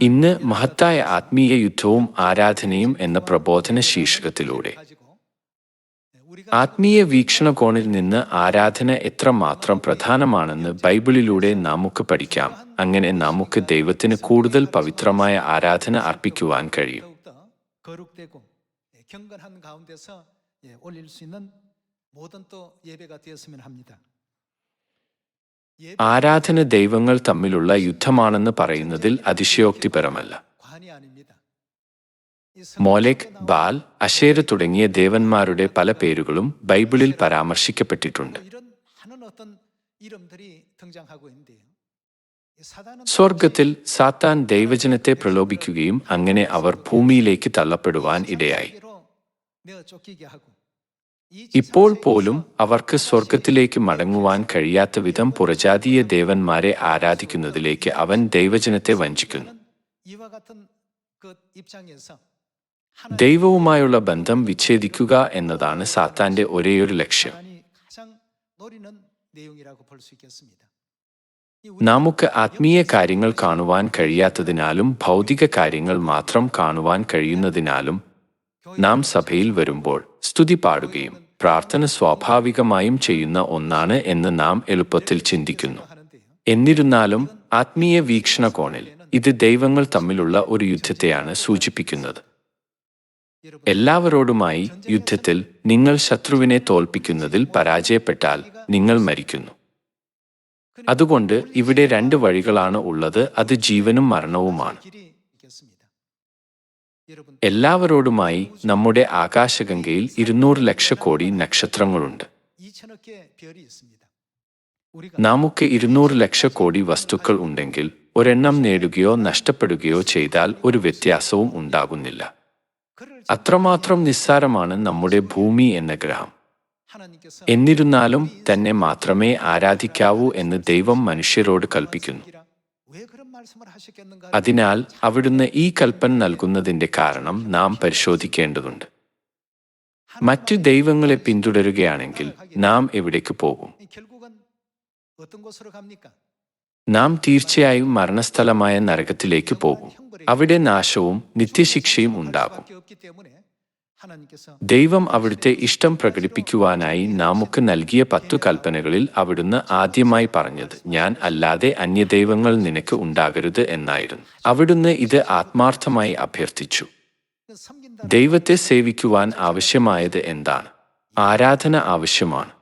ഇന്ന് മഹത്തായ ആത്മീയ യുദ്ധവും ആരാധനയും എന്ന പ്രബോധന ശീർഷകത്തിലൂടെ ആത്മീയ വീക്ഷണകോണിൽ നിന്ന് ആരാധന എത്രമാത്രം പ്രധാനമാണെന്ന് ബൈബിളിലൂടെ നമുക്ക് പഠിക്കാം. അങ്ങനെ നമുക്ക് ദൈവത്തിന് കൂടുതൽ പവിത്രമായ ആരാധന അർപ്പിക്കുവാൻ കഴിയും. ആരാധന ദൈവങ്ങൾ തമ്മിലുള്ള യുദ്ധമാണെന്ന് പറയുന്നതിൽ അതിശയോക്തിപരമല്ല. മോലെക്, ബാൽ, അശേര തുടങ്ങിയ ദേവന്മാരുടെ പല പേരുകളും ബൈബിളിൽ പരാമർശിക്കപ്പെട്ടിട്ടുണ്ട്. സ്വർഗത്തിൽ സാത്താൻ ദൈവജനത്തെ പ്രലോഭിക്കുകയും അങ്ങനെ അവർ ഭൂമിയിലേക്ക് തള്ളപ്പെടുവാൻ ഇടയായി. ഇപ്പോൾ പോലും അവർക്ക് സ്വർഗത്തിലേക്ക് മടങ്ങുവാൻ കഴിയാത്ത വിധം പുറജാതീയ ദേവന്മാരെ ആരാധിക്കുന്നതിലേക്ക് അവൻ ദൈവജനത്തെ വഞ്ചിക്കുന്നു. ദൈവവുമായുള്ള ബന്ധം വിച്ഛേദിക്കുക എന്നതാണ് സാത്താന്റെ ഒരേയൊരു ലക്ഷ്യം. നമുക്ക് ആത്മീയ കാര്യങ്ങൾ കാണുവാൻ കഴിയാത്തതിനാലും ഭൗതിക കാര്യങ്ങൾ മാത്രം കാണുവാൻ കഴിയുന്നതിനാലും നാം സഭയിൽ വരുമ്പോൾ സ്തുതി പാടുകയും പ്രാർത്ഥന സ്വാഭാവികമായും ചെയ്യുന്ന ഒന്നാണ് എന്ന് നാം എളുപ്പത്തിൽ ചിന്തിക്കുന്നു. എന്നിരുന്നാലും ആത്മീയ വീക്ഷണകോണിൽ ഇത് ദൈവങ്ങൾ തമ്മിലുള്ള ഒരു യുദ്ധത്തെയാണ് സൂചിപ്പിക്കുന്നത്. എല്ലാവരോടുമായി യുദ്ധത്തിൽ നിങ്ങൾ ശത്രുവിനെ തോൽപ്പിക്കുന്നതിൽ പരാജയപ്പെട്ടാൽ നിങ്ങൾ മരിക്കുന്നു. അതുകൊണ്ട് ഇവിടെ രണ്ട് വഴികളാണ് ഉള്ളത്, അത് ജീവനും മരണവുമാണ്. എല്ലാവരോടുമായി നമ്മുടെ ആകാശഗംഗയിൽ 200 ലക്ഷക്കോടി നക്ഷത്രങ്ങളുണ്ട്. നമുക്ക് 200 ലക്ഷക്കോടി വസ്തുക്കൾ ഉണ്ടെങ്കിൽ ഒരെണ്ണം നേടുകയോ നഷ്ടപ്പെടുകയോ ചെയ്താൽ ഒരു വ്യത്യാസവും ഉണ്ടാകുന്നില്ല. അത്രമാത്രം നിസ്സാരമാണ് നമ്മുടെ ഭൂമി എന്ന ഗ്രഹം. എന്നിരുന്നാലും തന്നെ മാത്രമേ ആരാധിക്കാവൂ എന്ന് ദൈവം മനുഷ്യരോട് കൽപ്പിക്കുന്നു. അതിനാൽ അവിടുന്ന് ഈ കൽപ്പന നൽകുന്നതിന്റെ കാരണം നാം പരിശോധിക്കേണ്ടതുണ്ട്. മറ്റു ദൈവങ്ങളെ പിന്തുടരുകയാണെങ്കിൽ നാം എവിടേക്ക് പോകും? നാം തീർച്ചയായും മരണസ്ഥലമായ നരകത്തിലേക്ക് പോകും. അവിടെ നാശവും നിത്യശിക്ഷയും ഉണ്ടാകും. ദൈവം അവിടുത്തെ ഇഷ്ടം പ്രകടിപ്പിക്കുവാനായി നമുക്ക് നൽകിയ 10 കൽപ്പനകളിൽ അവിടുന്ന് ആദ്യമായി പറഞ്ഞത് ഞാൻ അല്ലാതെ അന്യദൈവങ്ങൾ നിനക്ക് ഉണ്ടാകരുത് എന്നായിരുന്നു. അവിടുന്ന് ഇത് ആത്മാർത്ഥമായി അഭ്യർത്ഥിച്ചു. ദൈവത്തെ സേവിക്കുവാൻ ആവശ്യമായത് എന്താണ്? ആരാധന ആവശ്യമാണ്.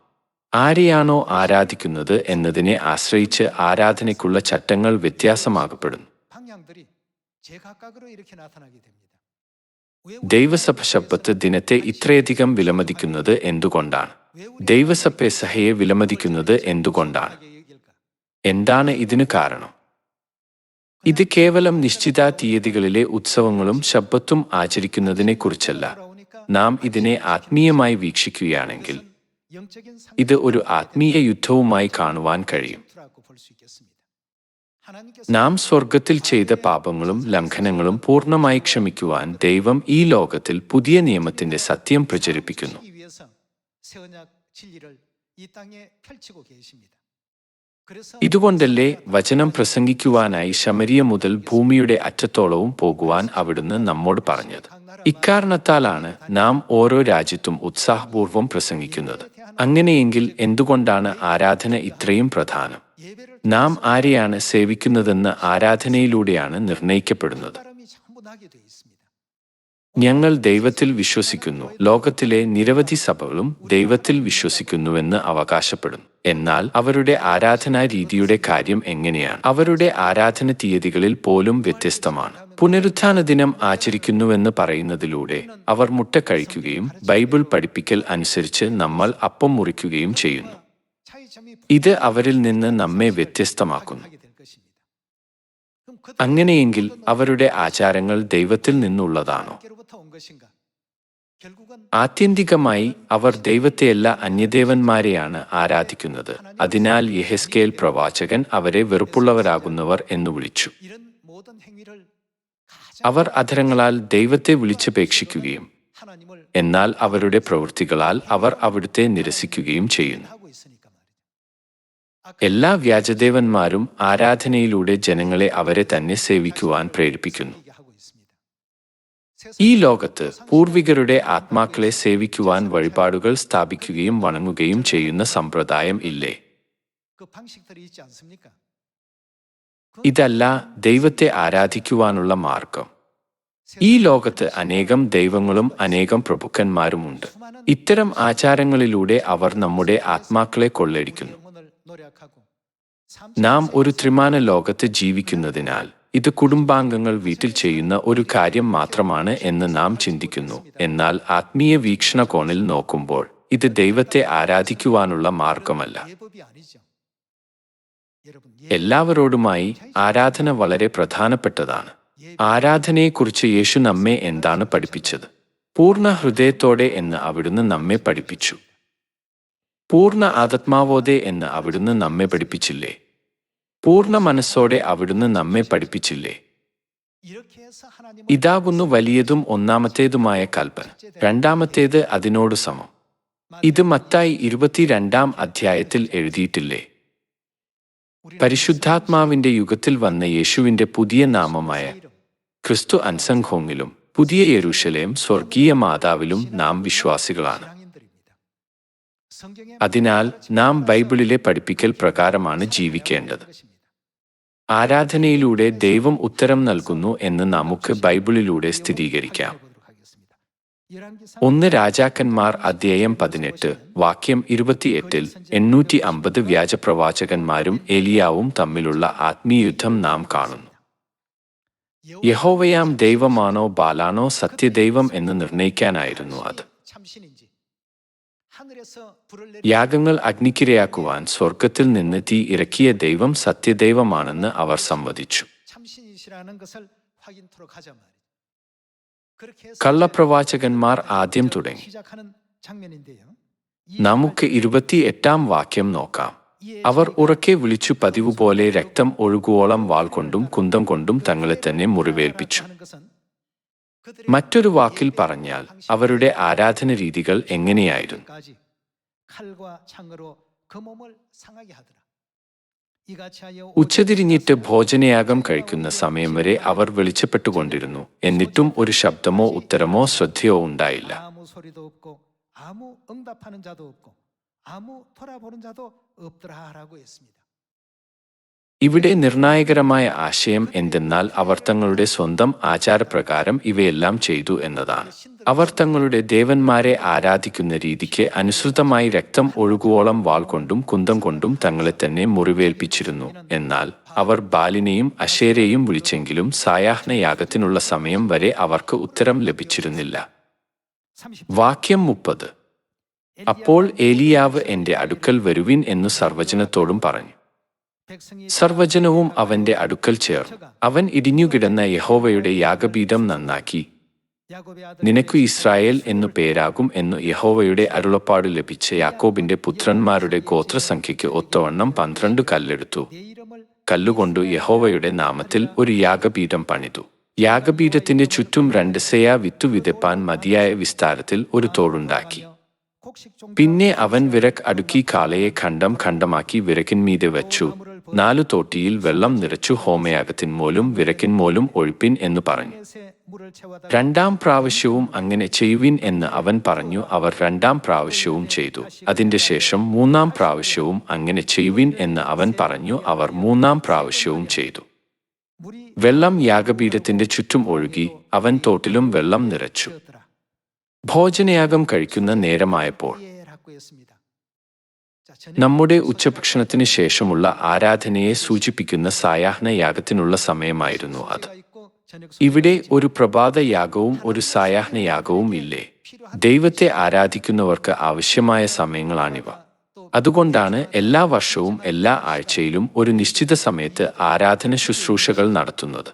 ആരെയാണോ ആരാധിക്കുന്നത് എന്നതിനെ ആശ്രയിച്ച് ആരാധനയ്ക്കുള്ള ചട്ടങ്ങൾ വ്യത്യാസമാകപ്പെടുന്നു. ദൈവസഭ ശബ്ബത്ത് ദിനത്തെ ഇത്രയധികം വിലമതിക്കുന്നത് എന്തുകൊണ്ടാണ്? ദൈവസഭ പെസഹയെ വിലമതിക്കുന്നത് എന്തുകൊണ്ടാണ്? എന്താണ് ഇതിന് കാരണം? ഇത് കേവലം നിശ്ചിത തീയതികളിലെ ഉത്സവങ്ങളും ശബ്ബത്തും ആചരിക്കുന്നതിനെക്കുറിച്ചല്ല. നാം ഇതിനെ ആത്മീയമായി വീക്ഷിക്കുകയാണെങ്കിൽ ഇത് ഒരു ആത്മീയ യുദ്ധവുമായി കാണുവാൻ കഴിയും. നാം സ്വർഗത്തിൽ ചെയ്ത പാപങ്ങളും ലംഘനങ്ങളും പൂർണ്ണമായി ക്ഷമിക്കുവാൻ ദൈവം ഈ ലോകത്തിൽ പുതിയ നിയമത്തിന്റെ സത്യം പ്രചരിപ്പിക്കുന്നു. ഇതുകൊണ്ടല്ലേ വചനം പ്രസംഗിക്കുവാനായി ശമരിയ മുതൽ ഭൂമിയുടെ അറ്റത്തോളവും പോകുവാൻ അവിടുന്ന് നമ്മോട് പറഞ്ഞത്. ഇക്കാരണത്താലാണ് നാം ഓരോ രാജ്യത്തും ഉത്സാഹപൂർവ്വം പ്രസംഗിക്കുന്നത്. അങ്ങനെയെങ്കിൽ എന്തുകൊണ്ടാണ് ആരാധന ഇത്രയും പ്രധാനം? നാം ആരെയാണ് സേവിക്കുന്നതെന്ന് ആരാധനയിലൂടെയാണ് നിർണയിക്കപ്പെടുന്നത്. ഞങ്ങൾ ദൈവത്തിൽ വിശ്വസിക്കുന്നു. ലോകത്തിലെ നിരവധി സഭകളും ദൈവത്തിൽ വിശ്വസിക്കുന്നുവെന്ന് അവകാശപ്പെടുന്നു. എന്നാൽ അവരുടെ ആരാധനാ രീതിയുടെ കാര്യം എങ്ങനെയാണ്? അവരുടെ ആരാധന തീയതികളിൽ പോലും വ്യത്യസ്തമാണ്. പുനരുത്ഥാന ദിനം ആചരിക്കുന്നുവെന്ന് പറയുന്നതിലൂടെ അവർ മുട്ട കഴിക്കുകയും ബൈബിൾ പഠിപ്പിക്കൽ അനുസരിച്ച് നമ്മൾ അപ്പം മുറിക്കുകയും ചെയ്യുന്നു. ഇത് അവരിൽ നിന്ന് നമ്മെ വ്യത്യസ്തമാക്കുന്നു. അങ്ങനെയെങ്കിൽ അവരുടെ ആചാരങ്ങൾ ദൈവത്തിൽ നിന്നുള്ളതാണോ? ആത്യന്തികമായി അവർ ദൈവത്തെയല്ല അന്യദേവന്മാരെയാണ് ആരാധിക്കുന്നത്. അതിനാൽ യെഹെസ്കേൽ പ്രവാചകൻ അവരെ വെറുപ്പുള്ളവരാകുന്നവർ എന്ന് വിളിച്ചു. അവർ അധരങ്ങളാൽ ദൈവത്തെ വിളിച്ചപേക്ഷിക്കുകയും എന്നാൽ അവരുടെ പ്രവൃത്തികളാൽ അവർ അവിടുത്തെ നിരസിക്കുകയും ചെയ്യുന്നു. എല്ലാ വ്യാജദേവന്മാരും ആരാധനയിലൂടെ ജനങ്ങളെ അവരെ തന്നെ സേവിക്കുവാൻ പ്രേരിപ്പിക്കുന്നു. ഈ ലോകത്ത് പൂർവികരുടെ ആത്മാക്കളെ സേവിക്കുവാൻ വഴിപാടുകൾ സ്ഥാപിക്കുകയും വണങ്ങുകയും ചെയ്യുന്ന സമ്പ്രദായം ഇല്ലേ? ഇതല്ല ദൈവത്തെ ആരാധിക്കുവാനുള്ള മാർഗം. ഈ ലോകത്ത് അനേകം ദൈവങ്ങളും അനേകം പ്രഭുക്കന്മാരുമുണ്ട്. ഇത്തരം ആചാരങ്ങളിലൂടെ അവർ നമ്മുടെ ആത്മാക്കളെ കൊള്ളയടിക്കുന്നു. നാം ഒരു ത്രിമാന ലോകത്ത് ജീവിക്കുന്നതിനാൽ ഇത് കുടുംബാംഗങ്ങൾ വീട്ടിൽ ചെയ്യുന്ന ഒരു കാര്യം മാത്രമാണ് എന്ന് നാം ചിന്തിക്കുന്നു. എന്നാൽ ആത്മീയ വീക്ഷണകോണിൽ നോക്കുമ്പോൾ ഇത് ദൈവത്തെ ആരാധിക്കുവാനുള്ള മാർഗമല്ല. എല്ലാവരോടുമായി ആരാധന വളരെ പ്രധാനപ്പെട്ടതാണ്. ആരാധനയെക്കുറിച്ച് യേശു നമ്മെ എന്താണ് പഠിപ്പിച്ചത്? പൂർണ്ണ ഹൃദയത്തോടെ എന്ന് അവിടുന്ന് നമ്മെ പഠിപ്പിച്ചു. പൂർണ്ണ ആത്മാവോടെ എന്ന് അവിടുന്ന് നമ്മെ പഠിപ്പിച്ചില്ലേ? പൂർണ്ണ മനസ്സോടെ അവിടുന്ന് നമ്മെ പഠിപ്പിച്ചില്ലേ? ഇതാകുന്നു വലിയതും ഒന്നാമത്തേതുമായ കൽപ്പന. രണ്ടാമത്തേത് അതിനോട് സമം. ഇത് മത്തായി 22-ാം അധ്യായത്തിൽ എഴുതിയിട്ടില്ലേ? പരിശുദ്ധാത്മാവിന്റെ യുഗത്തിൽ വന്ന യേശുവിന്റെ പുതിയ നാമമായ ക്രിസ്തു അൻസംഘോങ്ങിലും പുതിയ യെരൂശലേം സ്വർഗീയ മാതാവിലും നാം വിശ്വാസികളാണ്. അതിനാൽ നാം ബൈബിളിലെ പഠിപ്പിക്കൽ പ്രകാരമാണ് ജീവിക്കേണ്ടത്. ആരാധനയിലൂടെ ദൈവം ഉത്തരം നൽകുന്നു എന്ന് നമുക്ക് ബൈബിളിലൂടെ സ്ഥിരീകരിക്കാം. 1 രാജാക്കന്മാർ അധ്യായം 18 വാക്യം 28-ൽ 850 വ്യാജപ്രവാചകന്മാരും ഏലിയാവും തമ്മിലുള്ള ആത്മീയയുദ്ധം നാം കാണുന്നു. യഹോവയാം ദൈവമാണോ ബാലാണോ സത്യദൈവം എന്ന് നിർണയിക്കാനായിരുന്നു അത്. യാഗങ്ങൾ അഗ്നിക്കിരയാക്കുവാൻ സ്വർഗത്തിൽ നിന്ന് തീ ഇറക്കിയ ദൈവം സത്യദൈവമാണെന്ന് അവർ സമ്മതിച്ചു. കള്ളപ്രവാചകന്മാർ ആദ്യം തുടങ്ങി. നമുക്ക് 28-ാം വാക്യം നോക്കാം. അവർ ഉറക്കെ വിളിച്ചു പതിവുപോലെ രക്തം ഒഴുകുവോളം വാൾ കൊണ്ടും കുന്തം കൊണ്ടും തങ്ങളെ തന്നെ മുറിവേൽപ്പിച്ചു. മറ്റൊരു വാക്കിൽ പറഞ്ഞാൽ അവരുടെ ആരാധന രീതികൾ എങ്ങനെയായിരുന്നു? ഉച്ചതിരിഞ്ഞിട്ട് ഭോജനയാഗം കഴിക്കുന്ന സമയം വരെ അവർ വിളിച്ചപ്പെട്ടുകൊണ്ടിരുന്നു. എന്നിട്ടും ഒരു ശബ്ദമോ ഉത്തരമോ ശ്രദ്ധയോ ഉണ്ടായില്ല. ഇവിടെ നിർണായകരമായ ആശയം എന്തെന്നാൽ അവർ തങ്ങളുടെ സ്വന്തം ആചാരപ്രകാരം ഇവയെല്ലാം ചെയ്തു എന്നതാണ്. അവർ തങ്ങളുടെ ദേവന്മാരെ ആരാധിക്കുന്ന രീതിക്ക് അനുസൃതമായി രക്തം ഒഴുകുവോളം വാൾ കൊണ്ടും കുന്തം കൊണ്ടും തങ്ങളെ തന്നെ മുറിവേൽപ്പിച്ചിരുന്നു. എന്നാൽ അവർ ബാലിനെയും അശേരെയും വിളിച്ചെങ്കിലും സായാഹ്ന യാഗത്തിനുള്ള സമയം വരെ അവർക്ക് ഉത്തരം ലഭിച്ചിരുന്നില്ല. വാക്യം 30. അപ്പോൾ ഏലിയാവ് എന്റെ അടുക്കൽ വരുവിൻ എന്നു സർവ്വജനത്തോടും പറഞ്ഞു. സർവ്വജനവും അവന്റെ അടുക്കൽ ചേർന്നു. അവൻ ഇടിഞ്ഞുകിടന്ന യഹോവയുടെ യാഗപീഠം നന്നാക്കി, നിനക്കു ഇസ്രായേൽ എന്നു പേരാകും എന്നു യഹോവയുടെ അരുളപ്പാട് ലഭിച്ച യാക്കോബിന്റെ പുത്രന്മാരുടെ ഗോത്രസംഖ്യയ്ക്ക് ഒത്തവണ്ണം 12 കല്ലെടുത്തു. കല്ലുകൊണ്ടു യഹോവയുടെ നാമത്തിൽ ഒരു യാഗപീഠം പണിതു. യാഗപീഠത്തിന്റെ ചുറ്റും 2 സെയാ വിത്തു വിതപ്പാൻ മതിയായ വിസ്താരത്തിൽ ഒരു തോടുണ്ടാക്കി. പിന്നെ അവൻ വിറക് അടുക്കി കാളയെ ഖണ്ഡം ഖണ്ഡമാക്കി വിറകിന്മീതെ വച്ചു. 4 തോട്ടിയിൽ വെള്ളം നിറച്ചു ഹോമയാഗത്തിന്മേലും വിറകിന്മേലും ഒഴിപ്പിൻ എന്നു പറഞ്ഞു. 2-ാം പ്രാവശ്യവും അങ്ങനെ ചെയ്യുവിൻ എന്ന് അവൻ പറഞ്ഞു. അവർ 2-ാം പ്രാവശ്യവും ചെയ്തു. അതിന്റെ ശേഷം 3-ാം പ്രാവശ്യവും അങ്ങനെ ചെയ്യുവിൻ എന്ന് അവൻ പറഞ്ഞു. അവർ 3-ാം പ്രാവശ്യവും ചെയ്തു. വെള്ളം യാഗപീഠത്തിന്റെ ചുറ്റും ഒഴുകി. അവൻ തോട്ടിലും വെള്ളം നിറച്ചു. ഭോജനയാഗം കഴിക്കുന്ന നേരമായപ്പോൾ നമ്മുടെ ഉച്ചഭക്ഷണത്തിന് ശേഷമുള്ള ആരാധനയെ സൂചിപ്പിക്കുന്ന സായാഹ്ന യാഗത്തിനുള്ള സമയമായിരുന്നു അത്. ഇവിടെ ഒരു പ്രഭാത യാഗവും ഒരു സായാഹ്ന യാഗവും ഇല്ലേ? ദൈവത്തെ ആരാധിക്കുന്നവർക്ക് ആവശ്യമായ സമയങ്ങളാണിവ. അതുകൊണ്ടാണ് എല്ലാ വർഷവും എല്ലാ ആഴ്ചയിലും ഒരു നിശ്ചിത സമയത്ത് ആരാധന ശുശ്രൂഷകൾ നടത്തുന്നത്.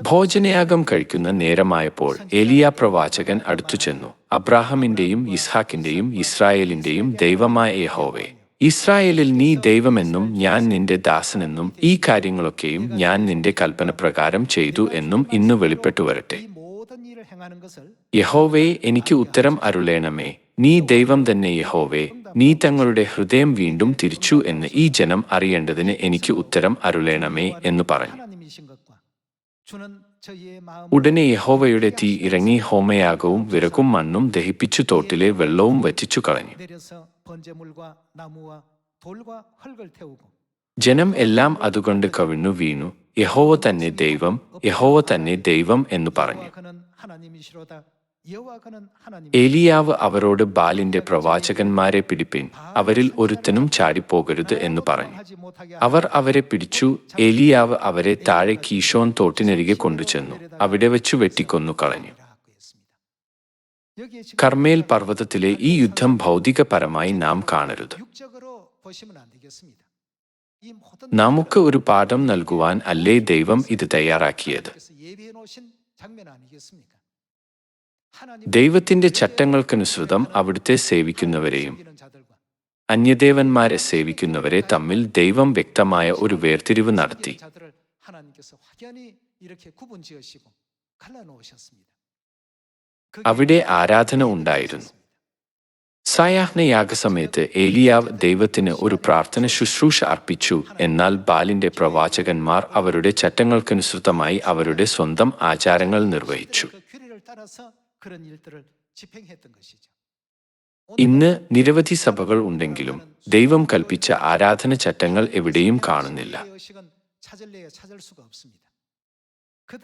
ഭോജനയാഗം കഴിക്കുന്ന നേരമായപ്പോൾ ഏലിയാ പ്രവാചകൻ അടുത്തു ചെന്നു. അബ്രാഹാമിന്റെയും യിസ്ഹാക്കിന്റെയും ഇസ്രായേലിന്റെയും ദൈവമായ യഹോവേ, ഇസ്രായേലിൽ നീ ദൈവമെന്നും ഞാൻ നിന്റെ ദാസനെന്നും ഈ കാര്യങ്ങളൊക്കെയും ഞാൻ നിന്റെ കൽപ്പന പ്രകാരം ചെയ്തു എന്നും ഇന്നു വെളിപ്പെട്ടു വരട്ടെ. യഹോവേ, എനിക്ക് ഉത്തരം അരുളേണമേ. നീ ദൈവം തന്നെ യഹോവേ, നീ തങ്ങളുടെ ഹൃദയം വീണ്ടും തിരിച്ചു എന്ന് ഈ ജനം അറിയേണ്ടതിന് എനിക്ക് ഉത്തരം അരുളേണമേ എന്ന് പറഞ്ഞു. ഉടനെ യഹോവയുടെ തീ ഇറങ്ങി ഹോമയാഗവും വിറകും മണ്ണും ദഹിപ്പിച്ചു തോട്ടിലെ വെള്ളവും വറ്റിച്ചു കളഞ്ഞു. ജനം എല്ലാം അതുകൊണ്ട് കവിണ്ണു വീണു, യഹോവ തന്നെ ദൈവം, യഹോവ തന്നെ ദൈവം എന്നു പറഞ്ഞു. ഏലിയാവ് അവരോട്, ബാലിന്റെ പ്രവാചകന്മാരെ പിടിപ്പിൻ, അവരിൽ ഒരുത്തനും ചാടിപ്പോകരുത് എന്ന് പറഞ്ഞു. അവർ അവരെ പിടിച്ചു. ഏലിയാവ് അവരെ താഴെ കീശോൻ തോട്ടിനരികെ കൊണ്ടുചെന്നു അവിടെ വെച്ചു വെട്ടിക്കൊന്നു കളഞ്ഞു. കർമ്മേൽ പർവ്വതത്തിലെ ഈ യുദ്ധം ഭൗതികപരമായി നാം കാണരുത്. നമുക്ക് ഒരു പാഠം നൽകുവാൻ അല്ലേ ദൈവം ഇത് തയ്യാറാക്കിയത്? ദൈവത്തിന്റെ ചട്ടങ്ങൾക്കനുസൃതം അവിടുത്തെ സേവിക്കുന്നവരെയും അന്യദേവന്മാരെ സേവിക്കുന്നവരെ തമ്മിൽ ദൈവം വ്യക്തമായ ഒരു വേർതിരിവ് നടത്തി. അവിടെ ആരാധന ഉണ്ടായിരുന്നു. സായാഹ്ന യാഗസമയത്ത് ഏലിയാവ് ദൈവത്തിന് ഒരു പ്രാർത്ഥന ശുശ്രൂഷ അർപ്പിച്ചു. എന്നാൽ ബാലിന്റെ പ്രവാചകന്മാർ അവരുടെ ചട്ടങ്ങൾക്കനുസൃതമായി അവരുടെ സ്വന്തം ആചാരങ്ങൾ നിർവഹിച്ചു. ഇന്ന് നിരവധി സഭകൾ ഉണ്ടെങ്കിലും ദൈവം കൽപ്പിച്ച ആരാധന ചട്ടങ്ങൾ എവിടെയും കാണുന്നില്ല.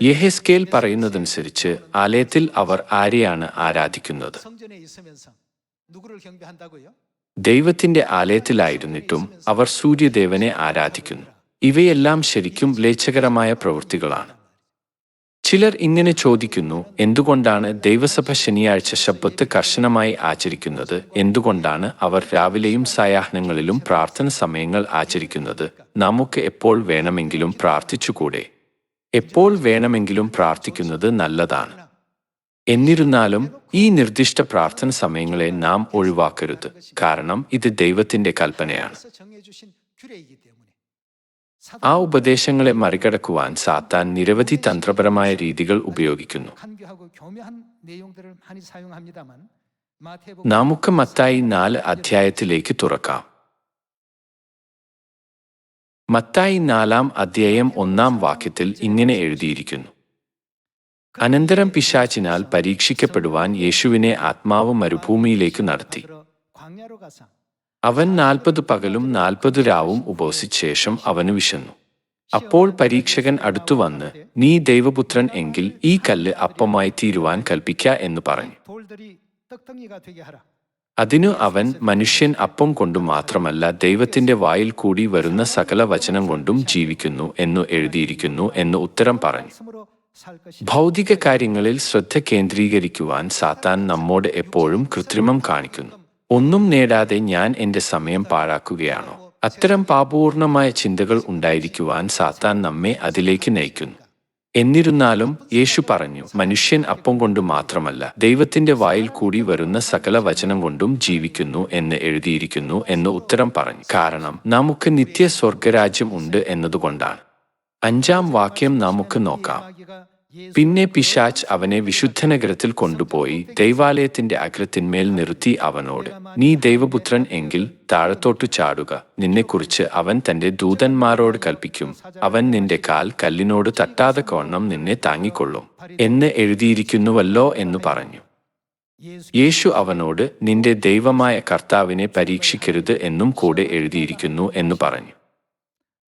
യെഹെസ്കേൽ പറയുന്നതനുസരിച്ച് ആലയത്തിൽ അവർ ആരെയാണ് ആരാധിക്കുന്നത്? ദൈവത്തിന്റെ ആലയത്തിലായിരുന്നിട്ടും അവർ സൂര്യദേവനെ ആരാധിക്കുന്നു. ഇവയെല്ലാം ശരിക്കും മ്ലേച്ഛകരമായ പ്രവൃത്തികളാണ്. ചിലർ ഇങ്ങനെ ചോദിക്കുന്നു, എന്തുകൊണ്ടാണ് ദൈവസഭ ശനിയാഴ്ച ശബ്ബത്ത് കർശനമായി ആചരിക്കുന്നത്? എന്തുകൊണ്ടാണ് അവർ രാവിലെയും സായാഹ്നങ്ങളിലും പ്രാർത്ഥന സമയങ്ങൾ ആചരിക്കുന്നത്? നമുക്ക് എപ്പോൾ വേണമെങ്കിലും പ്രാർത്ഥിച്ചുകൂടെ? എപ്പോൾ വേണമെങ്കിലും പ്രാർത്ഥിക്കുന്നത് നല്ലതാണ്. എന്നിരുന്നാലും ഈ നിർദ്ദിഷ്ട പ്രാർത്ഥന സമയങ്ങളെ നാം ഒഴിവാക്കരുത്, കാരണം ഇത് ദൈവത്തിന്റെ കൽപ്പനയാണ്. ആ ഉപദേശങ്ങളെ മറികടക്കുവാൻ സാത്താൻ നിരവധി തന്ത്രപരമായ രീതികൾ ഉപയോഗിക്കുന്നു. നമുക്ക് മത്തായി 4 അധ്യായത്തിലേക്ക് തുറക്കാം. മത്തായി 4-ാം അധ്യായം 1-ാം വാക്യത്തിൽ ഇങ്ങനെ എഴുതിയിരിക്കുന്നു: അനന്തരം പിശാചിനാൽ പരീക്ഷിക്കപ്പെടുവാൻ യേശുവിനെ ആത്മാവ് മരുഭൂമിയിലേക്ക് നടത്തി. അവൻ 40 പകലും 40 രാവും ഉപവസിച്ച ശേഷം അവന് വിശന്നു. അപ്പോൾ പരീക്ഷകൻ അടുത്തുവന്ന്, നീ ദൈവപുത്രൻ എങ്കിൽ ഈ കല്ല് അപ്പമായി തീരുവാൻ കൽപ്പിക്ക എന്ന് പറഞ്ഞു. അതിനു അവൻ, മനുഷ്യൻ അപ്പം കൊണ്ടു മാത്രമല്ല ദൈവത്തിന്റെ വായിൽ കൂടി വരുന്ന സകല വചനം കൊണ്ടും ജീവിക്കുന്നു എന്നു എഴുതിയിരിക്കുന്നു എന്ന് ഉത്തരം പറഞ്ഞു. ഭൗതിക കാര്യങ്ങളിൽ ശ്രദ്ധ കേന്ദ്രീകരിക്കുവാൻ സാത്താൻ നമ്മോട് എപ്പോഴും കൃത്രിമം കാണിക്കുന്നു. ഒന്നും നേടാതെ ഞാൻ എന്റെ സമയം പാഴാക്കുകയാണോ? അത്തരം പാപപൂർണമായ ചിന്തകൾ ഉണ്ടായിരിക്കുവാൻ സാത്താൻ നമ്മെ അതിലേക്ക് നയിക്കുന്നു. എന്നിരുന്നാലും യേശു പറഞ്ഞു, മനുഷ്യൻ അപ്പം കൊണ്ട് മാത്രമല്ല ദൈവത്തിന്റെ വായിൽ കൂടി വരുന്ന സകല വചനം കൊണ്ടും ജീവിക്കുന്നു എന്ന് എഴുതിയിരിക്കുന്നു എന്ന് ഉത്തരം പറഞ്ഞു. കാരണം നമുക്ക് നിത്യ സ്വർഗരാജ്യം ഉണ്ട് എന്നതുകൊണ്ടാണ്. 5-ാം വാക്യം നമുക്ക് നോക്കാം. പിന്നെ പിശാച് അവനെ വിശുദ്ധനഗരത്തിൽ കൊണ്ടുപോയി ദൈവാലയത്തിന്റെ അഗ്രത്തിന്മേൽ നിർത്തി അവനോട്, നീ ദൈവപുത്രൻ എങ്കിൽ താഴത്തോട്ടു ചാടുക, നിന്നെക്കുറിച്ച് അവൻ തന്റെ ദൂതന്മാരോട് കൽപ്പിക്കും, അവൻ നിന്റെ കാൽ കല്ലിനോട് തട്ടാതെ കോണം നിന്നെ താങ്ങിക്കൊള്ളും എന്ന് എഴുതിയിരിക്കുന്നുവല്ലോ എന്ന് പറഞ്ഞു. യേശു അവനോട്, നിന്റെ ദൈവമായ കർത്താവിനെ പരീക്ഷിക്കരുത് എന്നും കൂടെ എഴുതിയിരിക്കുന്നു എന്ന് പറഞ്ഞു.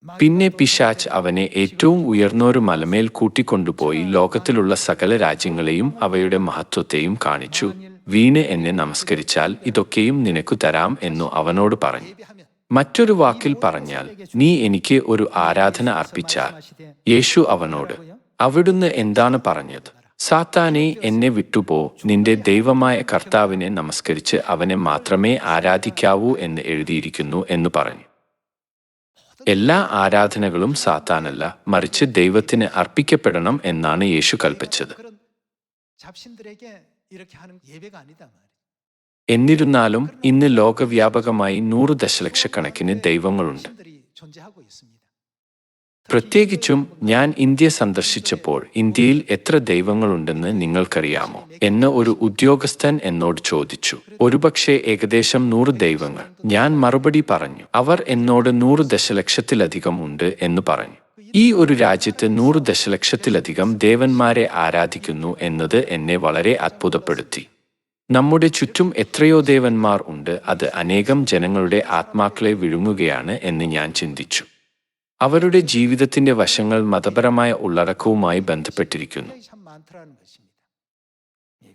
പിന്നെ പിശാച് അവനെ ഏറ്റവും ഉയർന്നൊരു മലമേൽ കൂട്ടിക്കൊണ്ടുപോയി ലോകത്തിലുള്ള സകല രാജ്യങ്ങളെയും അവയുടെ മഹത്വത്തെയും കാണിച്ചു. വീണ് എന്നെ നമസ്കരിച്ചാൽ ഇതൊക്കെയും നിനക്കു തരാം എന്നു അവനോട് പറഞ്ഞു. മറ്റൊരു വാക്കിൽ പറഞ്ഞാൽ, നീ എനിക്ക് ഒരു ആരാധന അർപ്പിച്ചാൽ. യേശു അവനോട്, അവിടുന്ന് എന്താണ് പറഞ്ഞത്? സാത്താനെ, എന്നെ വിട്ടുപോ, നിന്റെ ദൈവമായ കർത്താവിനെ നമസ്കരിച്ച് അവനെ മാത്രമേ ആരാധിക്കാവൂ എന്ന് എഴുതിയിരിക്കുന്നു എന്ന് പറഞ്ഞു. എല്ലാ ആരാധനകളും സാത്താനല്ല, മറിച്ച് ദൈവത്തിന് അർപ്പിക്കപ്പെടണം എന്നാണ് യേശു കൽപ്പിച്ചത്. എന്നിരുന്നാലും ഇന്ന് ലോകവ്യാപകമായി 100 ദശലക്ഷക്കണക്കിന് ദൈവങ്ങളുണ്ട്. പ്രത്യേകിച്ചും ഞാൻ ഇന്ത്യ സന്ദർശിച്ചപ്പോൾ ഇന്ത്യയിൽ എത്ര ദൈവങ്ങളുണ്ടെന്ന് നിങ്ങൾക്കറിയാമോ എന്ന് ഒരു ഉദ്യോഗസ്ഥൻ എന്നോട് ചോദിച്ചു. ഒരുപക്ഷെ ഏകദേശം 100 ദൈവങ്ങൾ. ഞാൻ മറുപടി പറഞ്ഞു. അവർ എന്നോട് 100 ദശലക്ഷത്തിലധികം ഉണ്ട് എന്ന് പറഞ്ഞു. ഈ ഒരു രാജ്യത്ത് 100 ദശലക്ഷത്തിലധികം ദേവന്മാരെ ആരാധിക്കുന്നു എന്നത് എന്നെ വളരെ അത്ഭുതപ്പെടുത്തി. നമ്മുടെ ചുറ്റും എത്രയോ ദേവന്മാർ ഉണ്ട്, അത് അനേകം ജനങ്ങളുടെ ആത്മാക്കളെ വിഴുങ്ങുകയാണ് എന്ന് ഞാൻ ചിന്തിച്ചു. അവരുടെ ജീവിതത്തിന്റെ വശങ്ങൾ മതപരമായ ഉള്ളടക്കവുമായി ബന്ധപ്പെട്ടിരിക്കുന്നു.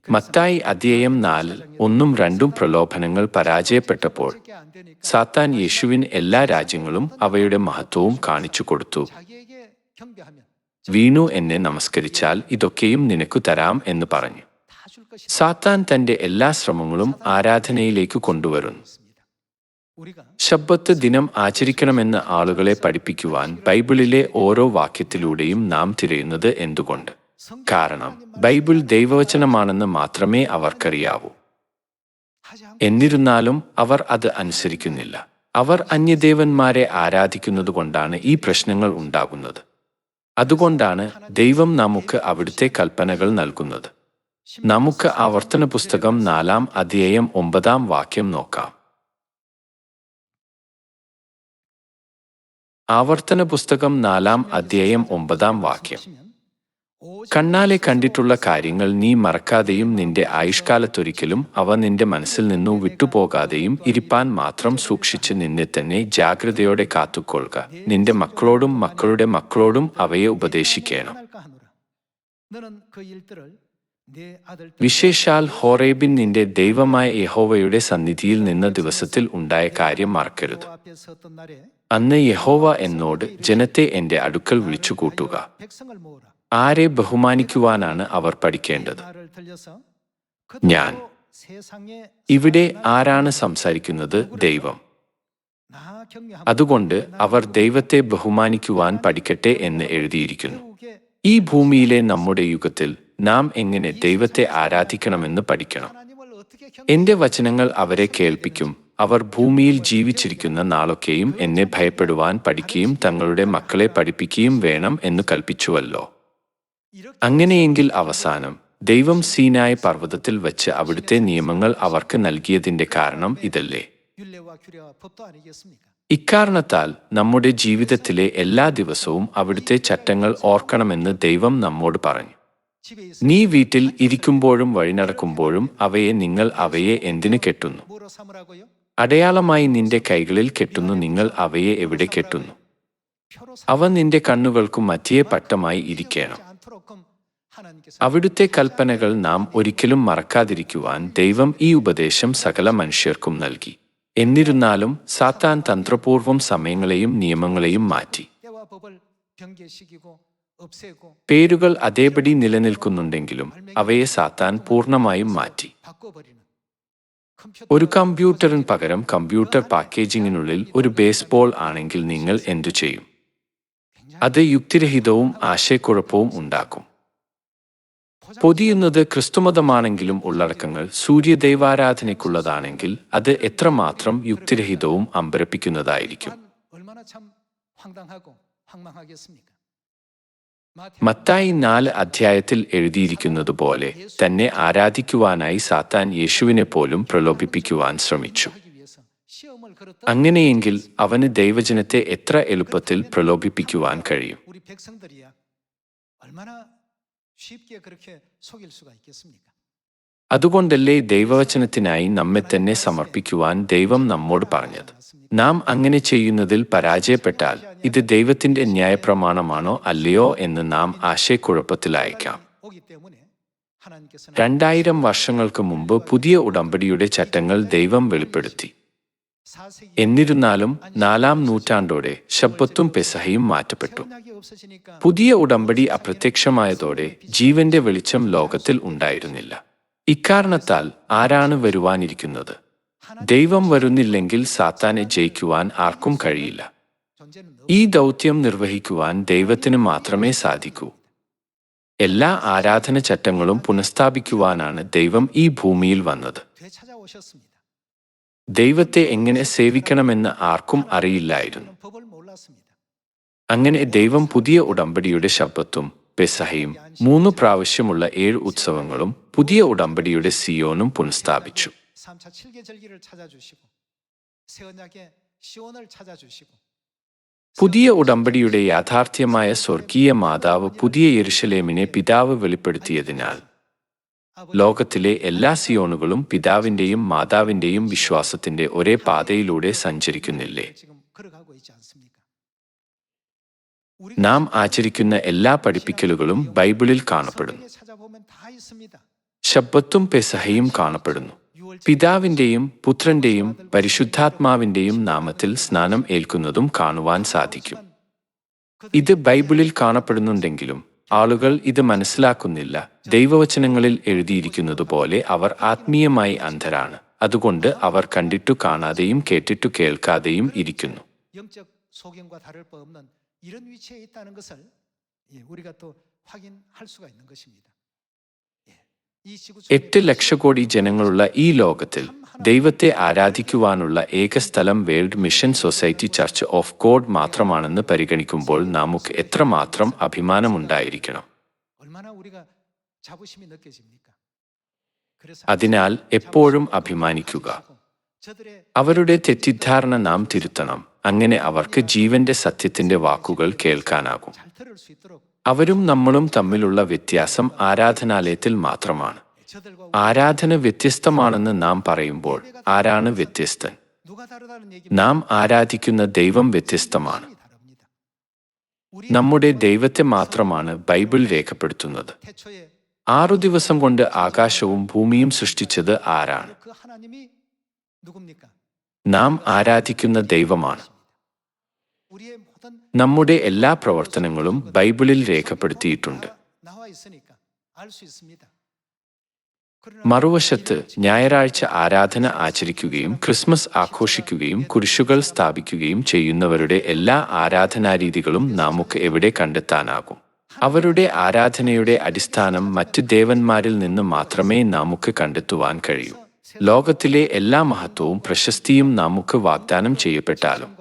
മത്തായി അധ്യായം 4 1ഉം 2ഉം പ്രലോഭനങ്ങൾ പരാജയപ്പെട്ടപ്പോൾ സാത്താൻ യേശുവിന് എല്ലാ രാജ്യങ്ങളും അവയുടെ മഹത്വവും കാണിച്ചു കൊടുത്തു. വീണു എന്നെ നമസ്കരിച്ചാൽ ഇതൊക്കെയും നിനക്കു തരാം എന്ന് പറഞ്ഞു. സാത്താൻ തന്റെ എല്ലാ ശ്രമങ്ങളും ആരാധനയിലേക്ക് കൊണ്ടുവരുന്നു. ശബ്ബത്ത് ദിനം ആചരിക്കണമെന്ന് ആളുകളെ പഠിപ്പിക്കുവാൻ ബൈബിളിലെ ഓരോ വാക്യത്തിലൂടെയും നാം തിരയുന്നത് എന്തുകൊണ്ട്? കാരണം ബൈബിൾ ദൈവവചനമാണെന്ന് മാത്രമേ അവർക്കറിയാവൂ. എന്നിരുന്നാലും അവർ അത് അനുസരിക്കുന്നില്ല. അവർ അന്യദേവന്മാരെ ആരാധിക്കുന്നതുകൊണ്ടാണ് ഈ പ്രശ്നങ്ങൾ ഉണ്ടാകുന്നത്. അതുകൊണ്ടാണ് ദൈവം നമുക്ക് അവിടുത്തെ കൽപ്പനകൾ നൽകുന്നത്. നമുക്ക് ആവർത്തന പുസ്തകം 4-ാം അധ്യായം 9-ാം വാക്യം നോക്കാം. ആവർത്തന പുസ്തകം 4-ാം അധ്യായം 9-ാം വാക്യം. കണ്ണാലെ കണ്ടിട്ടുള്ള കാര്യങ്ങൾ നീ മറക്കാതെയും നിന്റെ ആയുഷ്കാലത്തൊരിക്കലും അവ നിന്റെ മനസ്സിൽ നിന്നു വിട്ടുപോകാതെയും ഇരിപ്പാൻ മാത്രം സൂക്ഷിച്ച് നിന്നെ തന്നെ ജാഗ്രതയോടെ കാത്തുകൊള്ളുക. നിന്റെ മക്കളോടും മക്കളുടെ മക്കളോടും അവയെ ഉപദേശിക്കണം. വിശേഷാൽ ഹോറേബിൻ നിന്റെ ദൈവമായ യഹോവയുടെ സന്നിധിയിൽ നിന്ന ദിവസത്തിൽ ഉണ്ടായ കാര്യം മറക്കരുത്. അന്ന് യഹോവ എന്നോട്, ജനത്തെ എന്റെ അടുക്കൽ വിളിച്ചുകൂട്ടുക. ആരെ ബഹുമാനിക്കുവാനാണ് അവർ പഠിക്കേണ്ടത്? ഞാൻ. ഇവിടെ ആരാണ് സംസാരിക്കുന്നത്? ദൈവം. അതുകൊണ്ട് അവർ ദൈവത്തെ ബഹുമാനിക്കുവാൻ പഠിക്കട്ടെ എന്ന് എഴുതിയിരിക്കുന്നു. ഈ ഭൂമിയിലെ നമ്മുടെ യുഗത്തിൽ നാം എങ്ങനെ ദൈവത്തെ ആരാധിക്കണമെന്ന് പഠിക്കണം. എന്റെ വചനങ്ങൾ അവരെ കേൾപ്പിക്കും. അവർ ഭൂമിയിൽ ജീവിച്ചിരിക്കുന്ന നാളൊക്കെയും എന്നെ ഭയപ്പെടുവാൻ പഠിക്കുകയും തങ്ങളുടെ മക്കളെ പഠിപ്പിക്കുകയും വേണം എന്ന് കൽപ്പിച്ചുവല്ലോ. അങ്ങനെയെങ്കിൽ അവസാനം ദൈവം സീനായ് പർവ്വതത്തിൽ വച്ച് അവിടുത്തെ നിയമങ്ങൾ അവർക്ക് നൽകിയതിന്റെ കാരണം ഇതല്ലേ? ഇക്കാരണത്താൽ നമ്മുടെ ജീവിതത്തിലെ എല്ലാ ദിവസവും അവിടുത്തെ ചട്ടങ്ങൾ ഓർക്കണമെന്ന് ദൈവം നമ്മോട് പറഞ്ഞു. നീ വീട്ടിൽ ഇരിക്കുമ്പോഴും വഴിനടക്കുമ്പോഴും നിങ്ങൾ അവയെ എന്തിനു കെട്ടുന്നു? അടയാളമായി നിന്റെ കൈകളിൽ കെട്ടുന്നു. നിങ്ങൾ അവയെ എവിടെ കെട്ടുന്നു? അവ നിന്റെ കണ്ണുകൾക്കു മധ്യേ പട്ടമായി ഇരിക്കണം. അവിടുത്തെ കൽപ്പനകൾ നാം ഒരിക്കലും മറക്കാതിരിക്കുവാൻ ദൈവം ഈ ഉപദേശം സകല മനുഷ്യർക്കും നൽകി. എന്നിരുന്നാലും സാത്താൻ തന്ത്രപൂർവം സമയങ്ങളെയും നിയമങ്ങളെയും മാറ്റി. പേരുകൾ അതേപടി നിലനിൽക്കുന്നുണ്ടെങ്കിലും അവയെ സാത്താൻ പൂർണ്ണമായും മാറ്റി. ഒരു കമ്പ്യൂട്ടറിന് പകരം കമ്പ്യൂട്ടർ പാക്കേജിങ്ങിനുള്ളിൽ ഒരു ബേസ്ബോൾ ആണെങ്കിൽ നിങ്ങൾ എന്തു ചെയ്യും? അത് യുക്തിരഹിതവും ആശയക്കുഴപ്പവും ഉണ്ടാക്കും. പൊതിയുന്നത് ക്രിസ്തുമതമാണെങ്കിലും ഉള്ളടക്കങ്ങൾ സൂര്യദൈവാരാധനയ്ക്കുള്ളതാണെങ്കിൽ അത് എത്രമാത്രം യുക്തിരഹിതവും അമ്പരപ്പിക്കുന്നതായിരിക്കും. മത്തായി 4 അധ്യായത്തിൽ എഴുതിയിരിക്കുന്നതുപോലെ തന്നെ ആരാധിക്കുവാനായി സാത്താൻ യേശുവിനെ പോലും പ്രലോഭിപ്പിക്കുവാൻ ശ്രമിച്ചു. അങ്ങനെയെങ്കിൽ അവന് ദൈവജനത്തെ എത്ര എളുപ്പത്തിൽ പ്രലോഭിപ്പിക്കുവാൻ കഴിയും? അതുകൊണ്ടല്ലേ ദൈവവചനത്തിനായി നമ്മെ തന്നെ സമർപ്പിക്കുവാൻ ദൈവം നമ്മോട് പറഞ്ഞത്. നാം അങ്ങനെ ചെയ്യുന്നതിൽ പരാജയപ്പെട്ടാൽ ഇത് ദൈവത്തിന്റെ ന്യായപ്രമാണമാണോ അല്ലയോ എന്ന് നാം ആശയക്കുഴപ്പത്തിലായേക്കാം. 2000 വർഷങ്ങൾക്ക് മുമ്പ് പുതിയ ഉടമ്പടിയുടെ ചട്ടങ്ങൾ ദൈവം വെളിപ്പെടുത്തി. എന്നിരുന്നാലും 4-ാം നൂറ്റാണ്ടോടെ ശബ്ബത്തും പെസഹയും മാറ്റപ്പെട്ടു. പുതിയ ഉടമ്പടി അപ്രത്യക്ഷമായതോടെ ജീവന്റെ വെളിച്ചം ലോകത്തിൽ ഉണ്ടായിരുന്നില്ല. ഇക്കാരണത്താൽ ആരാണ് വരുവാനിരിക്കുന്നത്? ദൈവം വരുന്നില്ലെങ്കിൽ സാത്താനെ ജയിക്കുവാൻ ആർക്കും കഴിയില്ല. ഈ ദൗത്യം നിർവഹിക്കുവാൻ ദൈവത്തിന് മാത്രമേ സാധിക്കൂ. എല്ലാ ആരാധന ചട്ടങ്ങളും പുനഃസ്ഥാപിക്കുവാനാണ് ദൈവം ഈ ഭൂമിയിൽ വന്നത്. ദൈവത്തെ എങ്ങനെ സേവിക്കണമെന്ന് ആർക്കും അറിയില്ലായിരുന്നു. അങ്ങനെ ദൈവം പുതിയ ഉടമ്പടിയുടെ ശബ്ബത്തും പെസഹയും 3 പ്രാവശ്യമുള്ള 7 ഉത്സവങ്ങളും പുതിയ ഉടമ്പടിയുടെ സിയോനും പുനഃസ്ഥാപിച്ചു. 3차 7개 절기를 찾아주시고 새 언약의 시온을 찾아주시고 പുതിയ ഉടമ്പടിയുടെ യാഥാർത്ഥ്യമായ സ്വർഗീയ മാതാവ് പുതിയ യെരുശലേമിനെ പിതാവ് വെളിപ്പെടുത്തിയതിനാൽ ലോകത്തിലെ എല്ലാ സിയോണുകളും പിതാവിന്റെയും മാതാവിന്റെയും വിശ്വാസത്തിന്റെ ഒരേ പാതയിലൂടെ സഞ്ചരിക്കുന്നില്ലേ? നാം ആചരിക്കുന്ന എല്ലാ പഠിപ്പിക്കലുകളും ബൈബിളിൽ കാണപ്പെടുന്നു. ശബ്ബത്തും പെസഹയും കാണപ്പെടുന്നു. പിതാവിന്റെയും പുത്രന്റെയും പരിശുദ്ധാത്മാവിന്റെയും നാമത്തിൽ സ്നാനം ഏൽക്കുന്നതും കാണുവാൻ സാധിക്കും. ഇത് ബൈബിളിൽ കാണപ്പെടുന്നുണ്ടെങ്കിലും ആളുകൾ ഇത് മനസ്സിലാക്കുന്നില്ല. ദൈവവചനങ്ങളിൽ എഴുതിയിരിക്കുന്നതുപോലെ അവർ ആത്മീയമായി അന്ധരാണ്. അതുകൊണ്ട് അവർ കണ്ടിട്ടു കാണാതെയും കേട്ടിട്ടു കേൾക്കാതെയും ഇരിക്കുന്നു. 이런 위치에 있다는 것을 우리가 또 확인할 수가 있는 것입니다. 8 ലക്ഷക്കോടി ജനങ്ങളുള്ള ഈ ലോകത്തിൽ ദൈവത്തെ ആരാധിക്കുവാനുള്ള ഏക സ്ഥലം world mission society church of God മാത്രമാണെന്ന് പരിഗണിക്കുമ്പോൾ നമുക്ക് എത്രമാത്രം അഭിമാനമുണ്ടായിരിക്കണം. അതിനാൽ എപ്പോഴും അഭിമാനിക്കുക. അവരുടെ തെറ്റിദ്ധാരണ നാം തിരുത്തണം. അങ്ങനെ അവർക്ക് ജീവന്റെ സത്യത്തിന്റെ വാക്കുകൾ കേൾക്കാനാകും. അവരും നമ്മളും തമ്മിലുള്ള വ്യത്യാസം ആരാധനാലയത്തിൽ മാത്രമാണ്. ആരാധന വ്യത്യസ്തമാണെന്ന് നാം പറയുമ്പോൾ ആരാണ് വ്യത്യസ്തൻ? നാം ആരാധിക്കുന്ന ദൈവം വ്യത്യസ്തമാണ്. നമ്മുടെ ദൈവത്തെ മാത്രമാണ് ബൈബിൾ രേഖപ്പെടുത്തുന്നത്. 6 ദിവസം കൊണ്ട് ആകാശവും ഭൂമിയും സൃഷ്ടിച്ചത് ആരാണ്? നാം ആരാധിക്കുന്ന ദൈവമാണ്. നമ്മുടെ എല്ലാ പ്രവർത്തനങ്ങളും ബൈബിളിൽ രേഖപ്പെടുത്തിയിട്ടുണ്ട്. മറുവശത്ത് ഞായറാഴ്ച ആരാധന ആചരിക്കുകയും ക്രിസ്മസ് ആഘോഷിക്കുകയും കുരിശുകൾ സ്ഥാപിക്കുകയും ചെയ്യുന്നവരുടെ എല്ലാ ആരാധനാരീതികളും നമുക്ക് എവിടെ കണ്ടെത്താനാകും? അവരുടെ ആരാധനയുടെ അടിസ്ഥാനം മറ്റ് ദേവന്മാരിൽ നിന്ന് മാത്രമേ നമുക്ക് കണ്ടെത്തുവാൻ കഴിയൂ. ലോകത്തിലെ എല്ലാ മഹത്വവും പ്രശസ്തിയും നമുക്ക് വാഗ്ദാനം ചെയ്യപ്പെട്ടാലും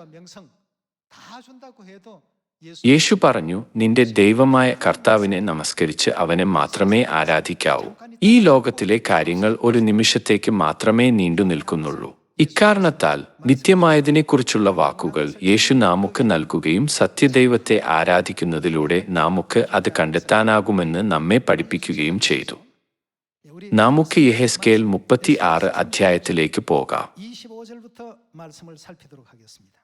യേശു പറഞ്ഞു, നിന്റെ ദൈവമായ കർത്താവിനെ നമസ്കരിച്ച് അവനെ മാത്രമേ ആരാധിക്കാവൂ. ഈ ലോകത്തിലെ കാര്യങ്ങൾ ഒരു നിമിഷത്തേക്ക് മാത്രമേ നീണ്ടു നിൽക്കുന്നുള്ളൂ. ഇക്കാരണത്താൽ നിത്യമായതിനെക്കുറിച്ചുള്ള വാക്കുകൾ യേശു നമുക്ക് നൽകുകയും സത്യദൈവത്തെ ആരാധിക്കുന്നതിലൂടെ നമുക്ക് അത് കണ്ടെത്താനാകുമെന്ന് നമ്മെ പഠിപ്പിക്കുകയും ചെയ്തു. നമുക്ക് യെഹെസ്കേൽ 36 അധ്യായത്തിലേക്ക് പോകാം. 25절부터 말씀을 살피도록 하겠습니다.